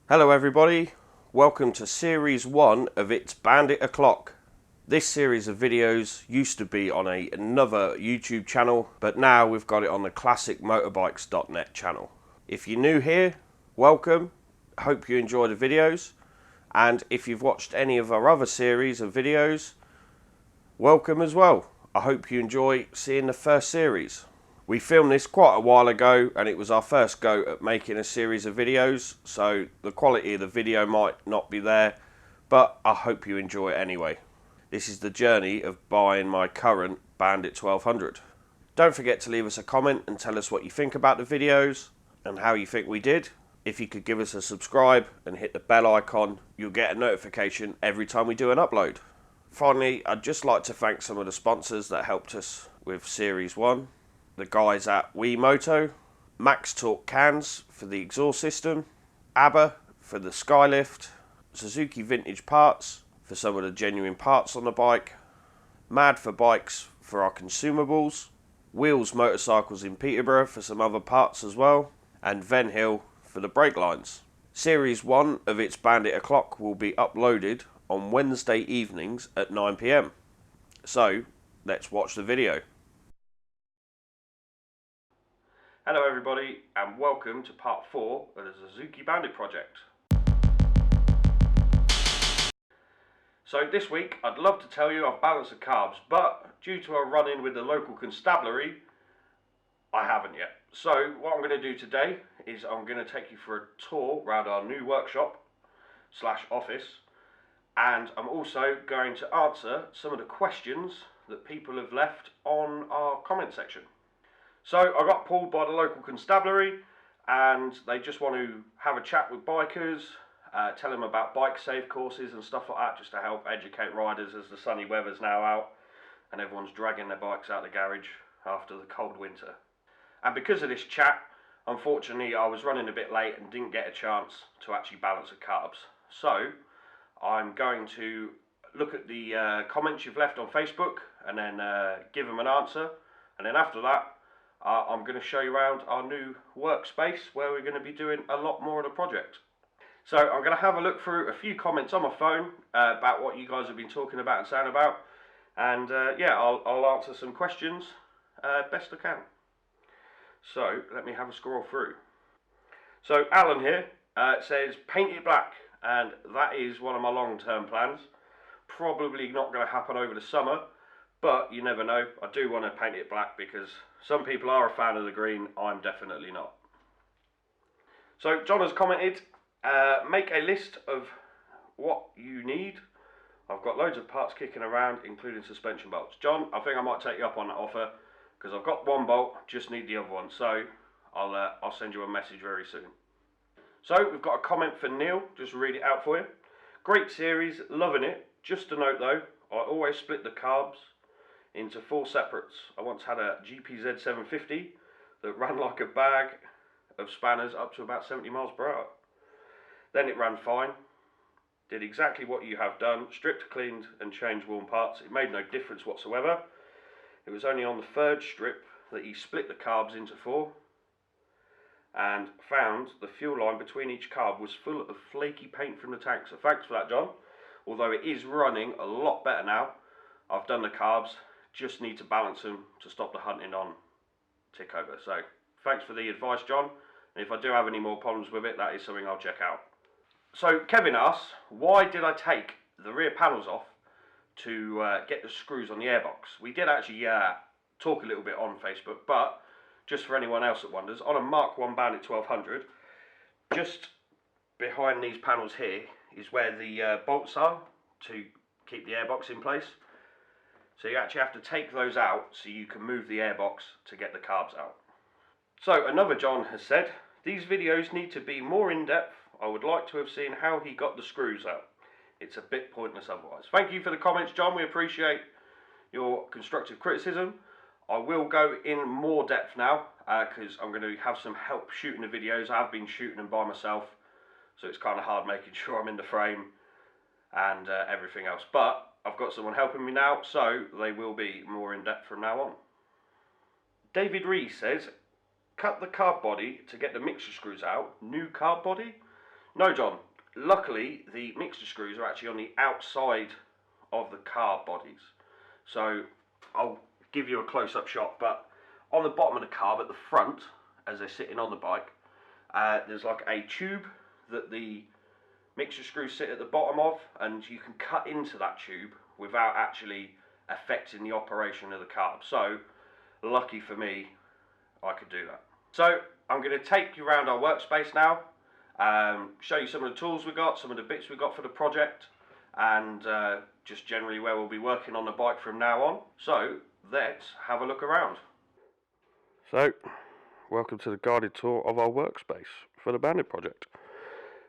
Hello everybody, welcome to series 1 of It's Bandit O'Clock. This series of videos used to be on another YouTube channel, but now we've got it on the classicmotorbikes.net channel. If you're new here, welcome, hope you enjoy the videos, and if you've watched any of our other series of videos, welcome as well. I hope you enjoy seeing the first series. We filmed this quite a while ago and it was our first go at making a series of videos, so the quality of the video might not be there, but I hope you enjoy it anyway. This is the journey of buying my current Bandit 1200. Don't forget to leave us a comment and tell us what you think about the videos and how you think we did. If you could give us a subscribe and hit the bell icon, you'll get a notification every time we do an upload. Finally, I'd just like to thank some of the sponsors that helped us with series 1. The guys at WeMoto, Max Torque cans for the exhaust system, ABBA for the skylift, Suzuki Vintage Parts for some of the genuine parts on the bike, Mad for Bikes for our consumables, Wheels Motorcycles in Peterborough for some other parts as well, and Ven Hill for the brake lines. Series 1 of It's Bandit O'Clock will be uploaded on Wednesday evenings at 9 PM. So, let's watch the video. Hello everybody and welcome to part 4 of the Suzuki Bandit project. So this week I'd love to tell you I've balanced the carbs, but due to a run-in with the local constabulary, I haven't yet. So what I'm going to do today is I'm going to take you for a tour around our new workshop / office, and I'm also going to answer some of the questions that people have left on our comment section. So I got pulled by the local constabulary and they just want to have a chat with bikers, tell them about bike safe courses and stuff like that, just to help educate riders as the sunny weather's now out and everyone's dragging their bikes out the garage after the cold winter. And because of this chat, unfortunately I was running a bit late and didn't get a chance to actually balance the carbs. So I'm going to look at the comments you've left on Facebook and then give them an answer, and then after that I'm going to show you around our new workspace where we're going to be doing a lot more of the project. So I'm going to have a look through a few comments on my phone about what you guys have been talking about and saying about, and yeah, I'll answer some questions best I can. So let me have a scroll through. So Alan here says paint it black, and that is one of my long-term plans. Probably not going to happen over the summer, but you never know. I do want to paint it black because some people are a fan of the green. I'm definitely not. So John has commented, make a list of what you need. I've got loads of parts kicking around, including suspension bolts. John, I think I might take you up on that offer because I've got one bolt, just need the other one. So I'll send you a message very soon. So we've got a comment for Neil, just read it out for you. Great series, loving it. Just a note though, I always split the carbs into 4 separates. I once had a GPZ 750 that ran like a bag of spanners up to about 70 miles per hour. Then it ran fine, did exactly what you have done, stripped, cleaned and changed worn parts. It made no difference whatsoever. It was only on the 3rd strip that he split the carbs into 4 and found the fuel line between each carb was full of flaky paint from the tank. So thanks for that, John. Although it is running a lot better now. I've done the carbs, just need to balance them to stop the hunting on tick over. So thanks for the advice, John. And if I do have any more problems with it, that is something I'll check out. So Kevin asks, why did I take the rear panels off to get the screws on the airbox? We did actually talk a little bit on Facebook, but just for anyone else that wonders, on a Mark 1 Bandit 1200, just behind these panels here is where the bolts are to keep the airbox in place. So you actually have to take those out so you can move the airbox to get the carbs out. So another John has said, these videos need to be more in depth. I would like to have seen how he got the screws out. It's a bit pointless otherwise. Thank you for the comments, John. We appreciate your constructive criticism. I will go in more depth now because I'm going to have some help shooting the videos. I have been shooting them by myself, so it's kind of hard making sure I'm in the frame and everything else. But I've got someone helping me now, so they will be more in depth from now on. David Rees says, cut the carb body to get the mixture screws out. New carb body? No, John. Luckily, the mixer screws are actually on the outside of the carb bodies. So I'll give you a close-up shot, but on the bottom of the carb at the front, as they're sitting on the bike, there's like a tube that the mixer screws sit at the bottom of, and you can cut into that tube without actually affecting the operation of the carb. So lucky for me, I could do that. So I'm going to take you around our workspace now, show you some of the tools we got, some of the bits we got for the project, and just generally where we'll be working on the bike from now on. So let's have a look around. So welcome to the guided tour of our workspace for the Bandit project.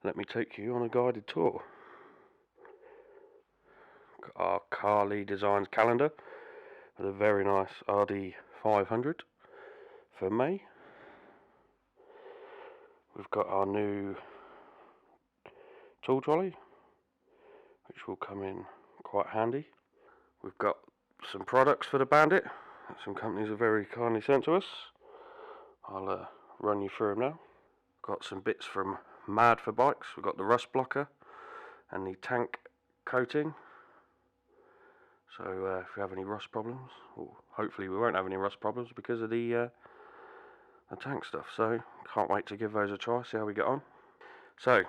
Let me take you on a guided tour. Got our Carly Designs calendar with a very nice RD 500 for May. We've got our new tool trolley, which will come in quite handy. We've got some products for the Bandit that some companies have very kindly sent to us. I'll run you through them now. Got some bits from Mad for Bikes. We've got the rust blocker and the tank coating. So if we have any rust problems, or hopefully we won't have any rust problems because of the tank stuff. So can't wait to give those a try, see how we get on. So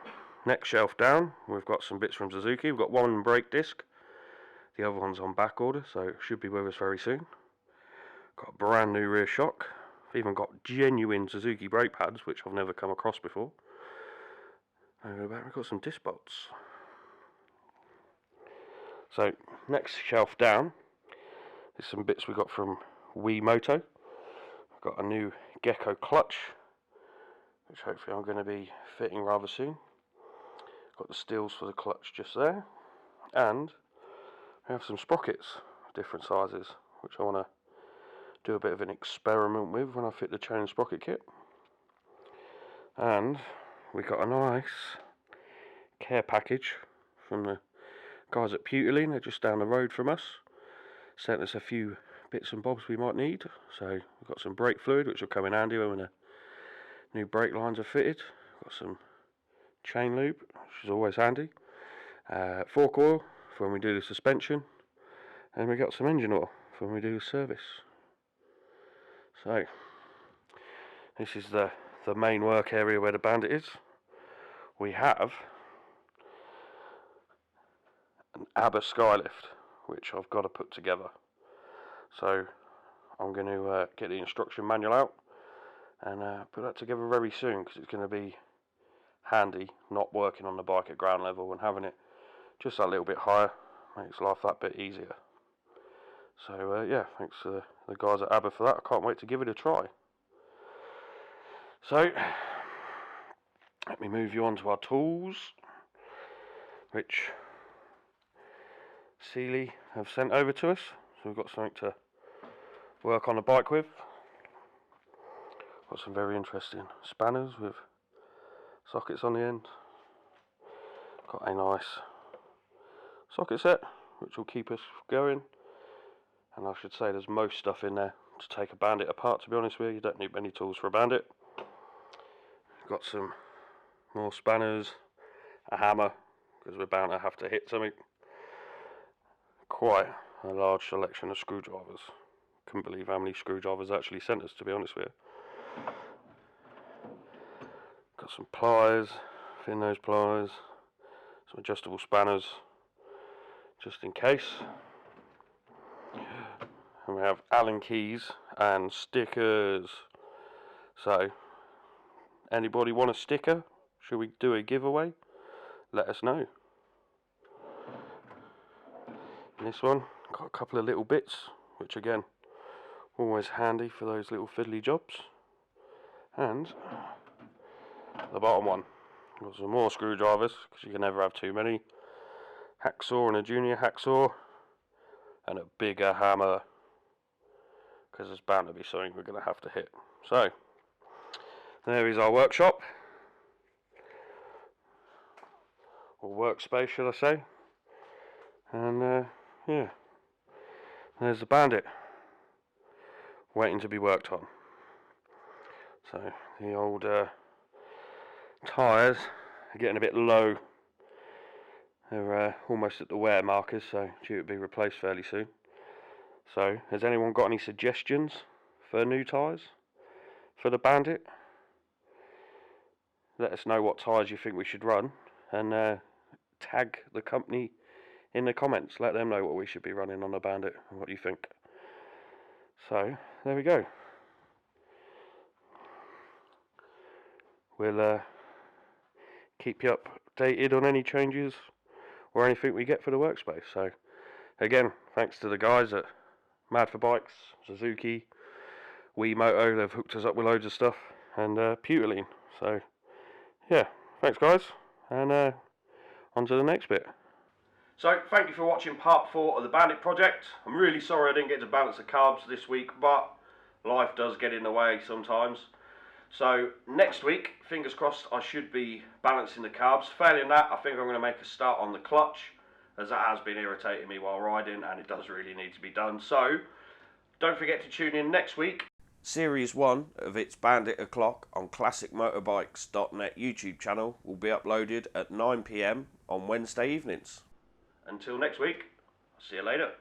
next shelf down, we've got some bits from Suzuki. We've got one brake disc, the other one's on back order, so it should be with us very soon. Got a brand new rear shock. I've even got genuine Suzuki brake pads, which I've never come across before. We've got some disc bolts. So next shelf down is some bits we got from Moto. I've got a new Gecko clutch, which hopefully I'm going to be fitting rather soon. Got the steels for the clutch just there, and we have some sprockets, different sizes, which I want to do a bit of an experiment with when I fit the chain sprocket kit. And we got a nice care package from the guys at Pewterline. They're just down the road from us. Sent us a few bits and bobs we might need. So we've got some brake fluid, which will come in handy when the new brake lines are fitted. Got some chain lube, which is always handy. Fork oil for when we do the suspension. And we got some engine oil for when we do the service. So this is the main work area where the Bandit is. We have an ABBA Skylift, which I've got to put together. So I'm going to get the instruction manual out and put that together very soon, because it's going to be handy not working on the bike at ground level and having it just a little bit higher. Makes life that bit easier. So yeah, thanks to the guys at ABBA for that. I can't wait to give it a try. So let me move you on to our tools, which Sealy have sent over to us. So we've got something to work on the bike with. Got some very interesting spanners with sockets on the end. Got a nice socket set, which will keep us going. And I should say there's most stuff in there to take a Bandit apart, to be honest with you. You don't need many tools for a Bandit. Got some more spanners, a hammer, because we're bound to have to hit something. Quite a large selection of screwdrivers. Couldn't believe how many screwdrivers actually sent us, to be honest with you. Got some pliers, thin nose pliers, some adjustable spanners, just in case. And we have Allen keys and stickers. So, anybody want a sticker? Should we do a giveaway? Let us know. And this one, got a couple of little bits, which again, always handy for those little fiddly jobs. And the bottom one, got some more screwdrivers, because you can never have too many. Hacksaw and a junior hacksaw, and a bigger hammer, because there's bound to be something we're going to have to hit. So, there is our workshop, or workspace should I say, and yeah, there's the Bandit, waiting to be worked on. So, the old tyres getting a bit low. They're almost at the wear markers, so due to be replaced fairly soon. So, has anyone got any suggestions for new tyres for the Bandit? Let us know what tyres you think we should run, and tag the company in the comments. Let them know what we should be running on the Bandit and what you think. So, there we go. We'll keep you updated on any changes or anything we get for the workspace. So, again, thanks to the guys at Mad for Bikes, Suzuki, Moto. They've hooked us up with loads of stuff, and Pewterline. So, yeah, thanks guys, and on to the next bit. So, thank you for watching part 4 of the Bandit project. I'm really sorry I didn't get to balance the carbs this week, but life does get in the way sometimes. So, next week, fingers crossed, I should be balancing the carbs. Failing that, I think I'm going to make a start on the clutch, as that has been irritating me while riding, and it does really need to be done. So, don't forget to tune in next week. Series 1 of It's Bandit O'Clock on classicmotorbikes.net YouTube channel will be uploaded at 9 PM on Wednesday evenings. Until next week, I'll see you later.